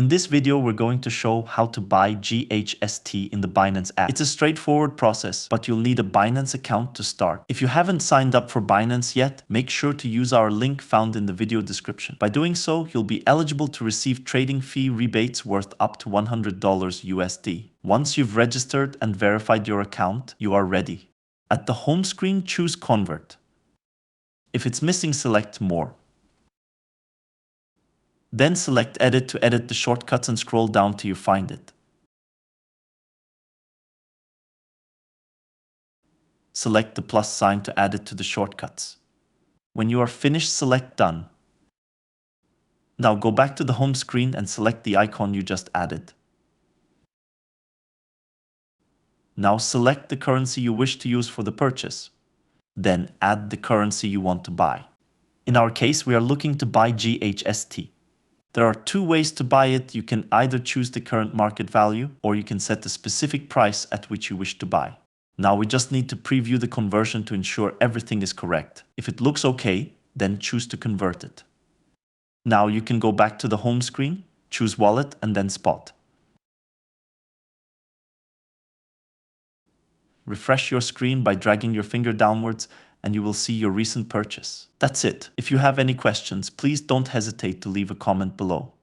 In this video, we're going to show how to buy GHST in the Binance app. It's a straightforward process, but you'll need a Binance account to start. If you haven't signed up for Binance yet, make sure to use our link found in the video description. By doing so, you'll be eligible to receive trading fee rebates worth up to $100 USD. Once you've registered and verified your account, you are ready. At the home screen, choose Convert. If it's missing, select More. Then select Edit to edit the shortcuts and scroll down till you find it. Select the plus sign to add it to the shortcuts. When you are finished, select Done. Now go back to the home screen and select the icon you just added. Now select the currency you wish to use for the purchase. Then add the currency you want to buy. In our case, we are looking to buy GHST. There are two ways to buy it. You can either choose the current market value, or you can set the specific price at which you wish to buy. Now we just need to preview the conversion to ensure everything is correct. If it looks okay, then choose to convert it. Now you can go back to the home screen, choose Wallet and then Spot. Refresh your screen by dragging your finger downwards and you will see your recent purchase. That's it. If you have any questions, please don't hesitate to leave a comment below.